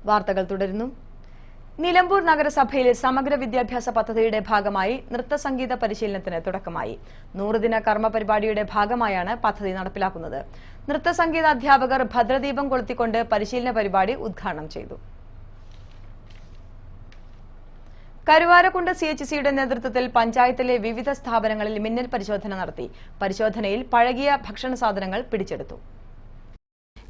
വാർത്തകൾ തുടരുന്നു. നിലമ്പൂർ നഗരസഭയിൽ സമഗ്ര വിദ്യാഭ്യാസ പദ്ധതിയുടെ ഭാഗമായി നൃത്തസംഗീത പരിശീലനത്തിന് തുടക്കമായി. 100 ദിന കർമ്മ പരിപാടിയുടെ ഭാഗമായാണ് പദ്ധതി നടപ്പിലാക്കുന്നത്. നൃത്തസംഗീത അധ്യാപകർ ഭദ്രദീപം കൊളുത്തിക്കൊണ്ട് പരിശീലന പരിപാടി ഉദ്ഘാടനം ചെയ്തു. കരുവാരക്കുണ്ട് CHCയുടെ നേതൃത്വത്തിൽ പഞ്ചായത്തിലെ വിവിധ സ്ഥാപനങ്ങളിൽ മിന്നൽ പരിശോധന നടത്തി. പരിശോധനയിൽ പഴകിയ ഭക്ഷണ സാധനങ്ങൾ പിടിച്ചെടുത്തു.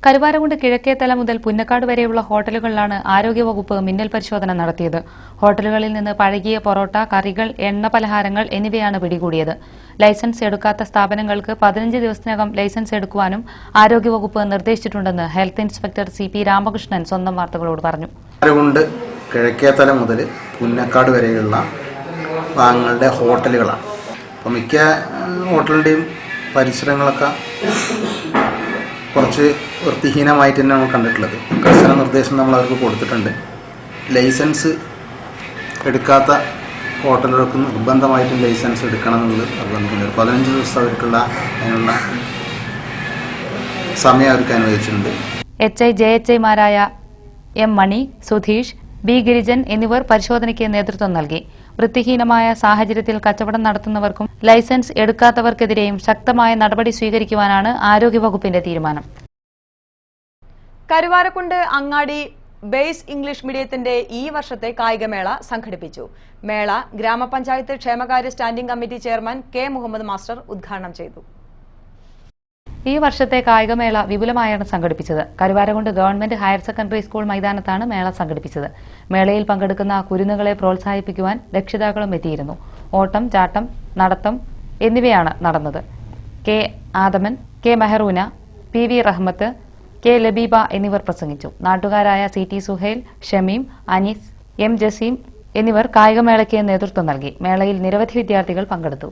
കരുവാരക്കുണ്ട് കിഴക്കേത്തല മുതൽ പുന്നക്കാട് വരെയുള്ള ഹോട്ടലുകളിലാണ് ആരോഗ്യവകുപ്പ് മിന്നൽ പരിശോധന നടത്തിയത്. ഹോട്ടലുകളിൽ നിന്ന് പഴകിയ പൊറോട്ട, കറികൾ, എണ്ണ പലഹാരങ്ങൾ എന്നിവയാണ് പിടികൂടിയത്. ലൈസൻസ് എടുക്കാത്ത സ്ഥാപനങ്ങൾക്ക് 15 ദിവസത്തിനകം ലൈസൻസ് എടുക്കുവാനും ആരോഗ്യവകുപ്പ് നിർദ്ദേശിച്ചിട്ടുണ്ടെന്ന് ഹെൽത്ത് ഇൻസ്പെക്ടർ CP രാമകൃഷ്ണൻ സ്വന്തം വാർത്തകളോട് പറഞ്ഞു. കിഴക്കേത്തല മുതൽ പുന്നക്കാട് വരെയുള്ള ഭാഗങ്ങളുടെ ഹോട്ടലുകളാണ്. അപ്പോൾ മിക്ക ഹോട്ടലിൻ്റെയും പരിസരങ്ങളൊക്കെ കുറച്ച് വൃത്തിഹീനമായിട്ട് തന്നെ നമ്മൾ കണ്ടിട്ടുള്ളത്. കർശന നിർദ്ദേശം നമ്മൾ അവർക്ക് കൊടുത്തിട്ടുണ്ട്. ലൈസൻസ് എടുക്കാത്ത ഹോട്ടലുകൾക്ക് നിർബന്ധമായിട്ടും ലൈസൻസ് എടുക്കണം എന്നുള്ളത് നിർബന്ധമുണ്ട്. 15 ദിവസം അവർക്കുള്ള അതിനുള്ള സമയം അവർക്ക് അനുവദിച്ചിട്ടുണ്ട്. HI JHIമാരായ M മണി, സുധീഷ്, B ഗിരിജൻ എന്നിവർ പരിശോധനയ്ക്ക് നേതൃത്വം നൽകി. വൃത്തിഹീനമായ സാഹചര്യത്തിൽ കച്ചവടം നടത്തുന്നവർക്കും ലൈസൻസ് എടുക്കാത്തവർക്കെതിരെയും ശക്തമായ നടപടി സ്വീകരിക്കുവാനാണ് ആരോഗ്യവകുപ്പിന്റെ തീരുമാനം. കരുവാരക്കുണ്ട് അങ്ങാടി ബേസ് ഇംഗ്ലീഷ് മീഡിയത്തിന്റെ ഈ വർഷത്തെ കായികമേള സംഘടിപ്പിച്ചു. മേള ഗ്രാമപഞ്ചായത്ത് ക്ഷേമകാര്യ standing committee chairman K Muhammad master ഉദ്ഘാടനം ചെയ്തു. ഈ വർഷത്തെ കായികമേള വിപുലമായാണ് സംഘടിപ്പിച്ചത്. Karuvarakundu government higher secondary school മൈതാനത്താണ് മേള സംഘടിപ്പിച്ചത്. മേളയിൽ പങ്കെടുക്കുന്ന കുരുന്നുകളെ പ്രോത്സാഹിപ്പിക്കുവാൻ രക്ഷിതാക്കളും എത്തിയിരുന്നു. ഓട്ടം, ചാട്ടം, നടത്തം എന്നിവയാണ് നടന്നത്. K ആദമൻ, K മെഹറൂന, PV റഹ്മത്ത്, K ലബീബ എന്നിവർ പ്രസംഗിച്ചു. നാട്ടുകാരായ CT സുഹൈൽ, ഷമീം, അനീസ്, M ജസീം എന്നിവർ കായികമേളയ്ക്ക് നേതൃത്വം നൽകി. മേളയിൽ നിരവധി വിദ്യാർത്ഥികൾ പങ്കെടുത്തു.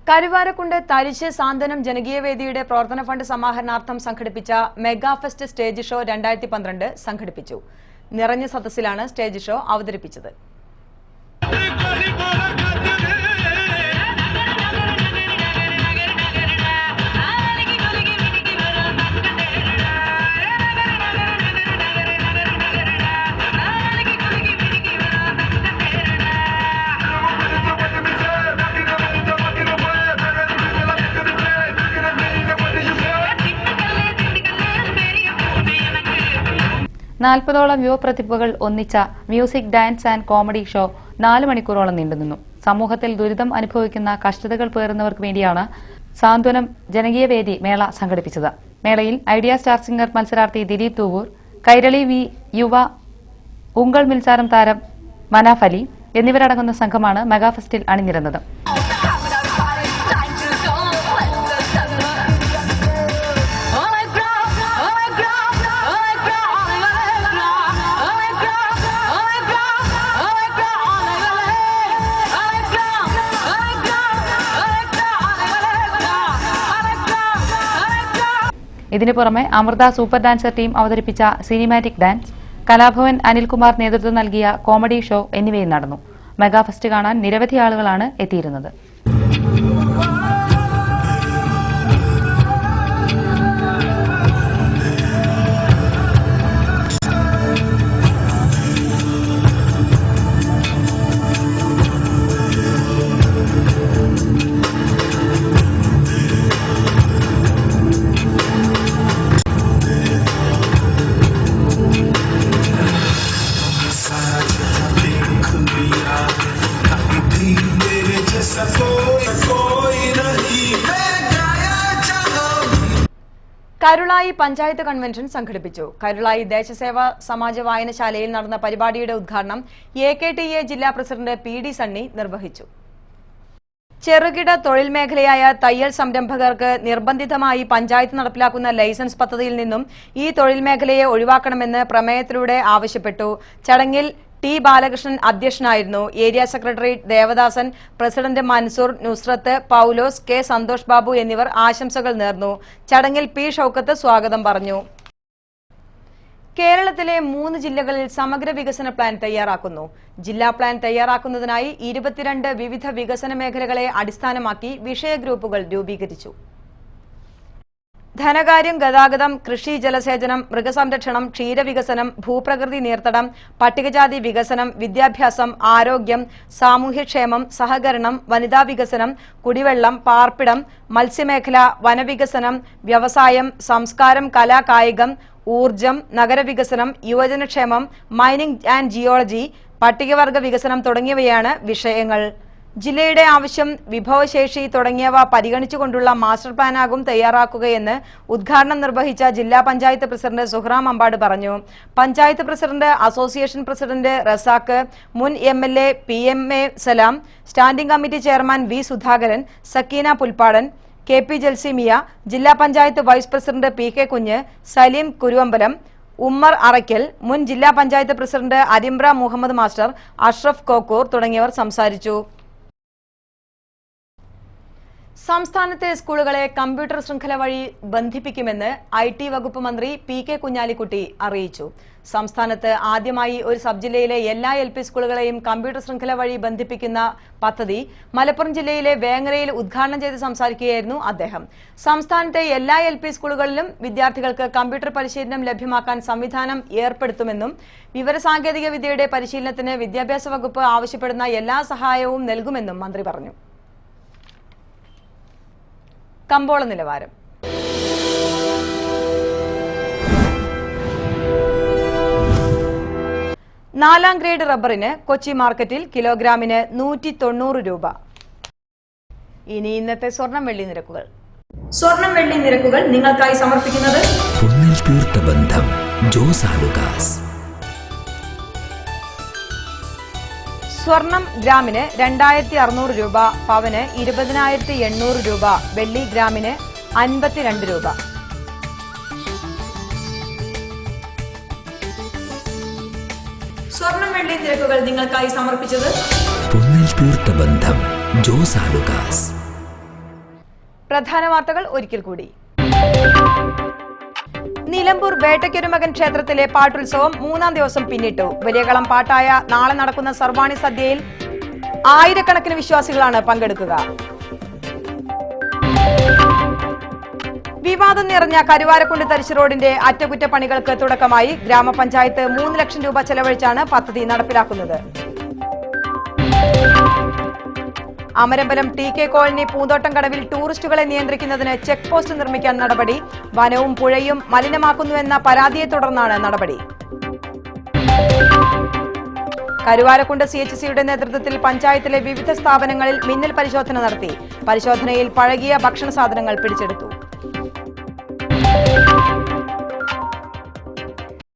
കരുവാരക്കുണ്ട് തരിശ് സാന്ത്വനം ജനകീയവേദിയുടെ പ്രവർത്തന ഫണ്ട് സമാഹരണാർത്ഥം സംഘടിപ്പിച്ച മെഗാഫെസ്റ്റ് സ്റ്റേജ് ഷോ 2012 സംഘടിപ്പിച്ചു. നിറഞ്ഞ സദസ്സിലാണ് സ്റ്റേജ് ഷോ അവതരിപ്പിച്ചത്. നാൽപ്പതോളം യുവപ്രതിഭകൾ ഒന്നിച്ച music, dance and comedy show 4 മണിക്കൂറോളം നീണ്ടുനിന്നു. സമൂഹത്തിൽ ദുരിതം അനുഭവിക്കുന്ന കഷ്ടതകൾ പേറുന്നവർക്ക് വേണ്ടിയാണ് സാന്ത്വനം ജനകീയവേദി മേള സംഘടിപ്പിച്ചത്. മേളയിൽ ഐഡിയ സ്റ്റാർ സിംഗർ മത്സരാർത്ഥി ദിലീപ് തൂവൂർ, കൈരളി വി യുവ ഉങ്കൾ മിൽസാരം താരം മനാഫ് അലി എന്നിവരടങ്ങുന്ന സംഘമാണ് മെഗാഫെസ്റ്റിൽ അണിനിരന്നത്. ഇതിനു പുറമെ അമൃത സൂപ്പർ ഡാൻസർ ടീം അവതരിപ്പിച്ച സിനിമാറ്റിക് ഡാൻസ്, കലാഭവൻ അനിൽകുമാർ നേതൃത്വം നൽകിയ കോമഡി ഷോ എന്നിവയും നടന്നു. മെഗാഫെസ്റ്റ് കാണാൻ നിരവധി ആളുകളാണ് എത്തിയിരുന്നത്. കരുളായി പഞ്ചായത്ത് കൺവെൻഷൻ സംഘടിപ്പിച്ചു. കരുളായി ദേശസേവ സമാജ വായനശാലയിൽ നടന്ന പരിപാടിയുടെ ഉദ്ഘാടനം AKTA ജില്ലാ പ്രസിഡന്റ് PD സണ്ണി നിർവഹിച്ചു. ചെറുകിട തൊഴിൽ മേഖലയായ തയ്യൽ സംരംഭകർക്ക് നിർബന്ധിതമായി പഞ്ചായത്ത് നടപ്പിലാക്കുന്ന ലൈസൻസ് പദ്ധതിയിൽ നിന്നും ഈ തൊഴിൽ മേഖലയെ ഒഴിവാക്കണമെന്ന് പ്രമേയത്തിലൂടെ ആവശ്യപ്പെട്ടു. ചടങ്ങിൽ T ബാലകൃഷ്ണൻ അധ്യക്ഷനായിരുന്നു. Area secretary Devadasan, president Mansoor, Nusrath, Paulose, K Santhosh Babu എന്നിവർ ആശംസകൾ നേർന്നു. ചടങ്ങിൽ P ഷൌക്കത്ത് സ്വാഗതം പറഞ്ഞു. കേരളത്തിലെ 3 ജില്ലകളിൽ സമഗ്ര വികസന പ്ലാൻ തയ്യാറാക്കുന്നു. ജില്ലാ പ്ലാൻ തയ്യാറാക്കുന്നതിനായി 22 വിവിധ വികസന മേഖലകളെ അടിസ്ഥാനമാക്കി വിഷയ ഗ്രൂപ്പുകൾ രൂപീകരിച്ചു. ധനകാര്യം, ഗതാഗതം, കൃഷി, ജലസേചനം, മൃഗസംരക്ഷണം, ക്ഷീരവികസനം, ഭൂപ്രകൃതി നീർത്തടം, പട്ടികജാതി വികസനം, വിദ്യാഭ്യാസം, ആരോഗ്യം, സാമൂഹ്യക്ഷേമം, സഹകരണം, വനിതാ വികസനം, കുടിവെള്ളം, പാർപ്പിടം, മത്സ്യമേഖല, വനവികസനം, വ്യവസായം, സംസ്കാരം, കല, കായികം, ഊർജം, നഗരവികസനം, യുവജനക്ഷേമം, മൈനിംഗ് ആൻഡ് ജിയോളജി, പട്ടികവർഗ വികസനം തുടങ്ങിയവയാണ് വിഷയങ്ങൾ. ജില്ലയുടെ ആവശ്യം, വിഭവശേഷി തുടങ്ങിയവ പരിഗണിച്ചുകൊണ്ടുള്ള മാസ്റ്റർ പ്ലാനാകും തയ്യാറാക്കുകയെന്ന് ഉദ്ഘാടനം നിർവഹിച്ച ജില്ലാ പഞ്ചായത്ത് പ്രസിഡന്റ് സുഹ്റാം അമ്പാട് പറഞ്ഞു. Panchayat president, association president Razak, മുൻ MLA PMA Salam, standing committee chairman V Sudhakaran, Sakeena Pulpadan, KP Jalsimiya, ജില്ലാ പഞ്ചായത്ത് വൈസ് പ്രസിഡന്റ് PK കുഞ്ഞ്, സലീം കുരുവമ്പലം, ഉമ്മർ അറയ്ക്കൽ, മുൻ ജില്ലാ പഞ്ചായത്ത് പ്രസിഡന്റ് അരിമ്പ്ര മുഹമ്മദ് മാസ്റ്റർ, അഷ്റഫ് കോക്കൂർ തുടങ്ങിയവർ സംസാരിച്ചു. സംസ്ഥാനത്തെ സ്കൂളുകളെ കമ്പ്യൂട്ടർ ശൃംഖല വഴി ബന്ധിപ്പിക്കുമെന്ന് IT വകുപ്പ് മന്ത്രി PK കുഞ്ഞാലിക്കുട്ടി അറിയിച്ചു. സംസ്ഥാനത്ത് ആദ്യമായി ഒരു സബ് ജില്ലയിലെ എല്ലാ LP സ്കൂളുകളെയും കമ്പ്യൂട്ടർ ശൃംഖല വഴി ബന്ധിപ്പിക്കുന്ന പദ്ധതി മലപ്പുറം ജില്ലയിലെ വേങ്ങരയിൽ ഉദ്ഘാടനം ചെയ്ത് സംസാരിക്കുകയായിരുന്നു അദ്ദേഹം. സംസ്ഥാനത്തെ എല്ലാ LP സ്കൂളുകളിലും വിദ്യാർത്ഥികൾക്ക് കമ്പ്യൂട്ടർ പരിശീലനം ലഭ്യമാക്കാൻ സംവിധാനം ഏർപ്പെടുത്തുമെന്നും വിവരസാങ്കേതിക വിദ്യയുടെ പരിശീലനത്തിന് വിദ്യാഭ്യാസ വകുപ്പ് ആവശ്യപ്പെടുന്ന എല്ലാ സഹായവും നൽകുമെന്നും മന്ത്രി പറഞ്ഞു. കമ്പോള നിലവാരം. നാലാം ഗ്രേഡ് റബ്ബറിന് കൊച്ചി മാർക്കറ്റിൽ കിലോഗ്രാമിന് 190 രൂപ. ഇനി ഇന്നത്തെ സ്വർണം വെള്ളി നിരക്കുകൾ. സ്വർണം വെള്ളി നിരക്കുകൾ നിങ്ങൾക്കായി സമർപ്പിക്കുന്നത് പൊന്നിൽ തീർത്ത ബന്ധം ജോസ് ആലുക്കാസ്. സ്വർണം ഗ്രാമിന് 2600 രൂപ, പവന് 20,800 രൂപ, വെള്ളി ഗ്രാമിന് 52 രൂപ. സ്വർണം വെള്ളി നിരക്കുകൾ നിങ്ങൾക്കായി സമർപ്പിച്ചത് പൊന്നിൽ തീർത്ത ബന്ധം ജോസ് ആലുക്കാസ്. പ്രധാന വാർത്തകൾ ഒരിക്കൽ കൂടി. നിലമ്പൂർ വേട്ടയ്ക്കൊരുമകൻ ക്ഷേത്രത്തിലെ പാട്ടുത്സവം 3ാം ദിവസം പിന്നിട്ടു. വലിയകളം പാട്ടായ നാളെ നടക്കുന്ന സർവാണി സദ്യയിൽ ആയിരക്കണക്കിന് വിശ്വാസികളാണ് പങ്കെടുക്കുക. വിവാദം നിറഞ്ഞ കരുവാരക്കുണ്ട് തരിശ് റോഡിന്റെ അറ്റകുറ്റപ്പണികൾക്ക് തുടക്കമായി. ഗ്രാമപഞ്ചായത്ത് 3 ലക്ഷം രൂപ ചെലവഴിച്ചാണ് പദ്ധതി നടപ്പിലാക്കുന്നത്. അമരമ്പലം TK കോളനി പൂന്തോട്ടം കടവിൽ ടൂറിസ്റ്റുകളെ നിയന്ത്രിക്കുന്നതിന് ചെക്ക് പോസ്റ്റ് നിർമ്മിക്കാൻ നടപടി. വനവും പുഴയും മലിനമാക്കുന്നുവെന്ന പരാതിയെ തുടർന്നാണ് നടപടി. കരുവാരക്കുണ്ട് CHCയുടെ നേതൃത്വത്തിൽ പഞ്ചായത്തിലെ വിവിധ സ്ഥാപനങ്ങളിൽ മിന്നൽ പരിശോധന നടത്തി. പരിശോധനയിൽ പഴകിയ ഭക്ഷണ സാധനങ്ങൾ പിടിച്ചെടുത്തു.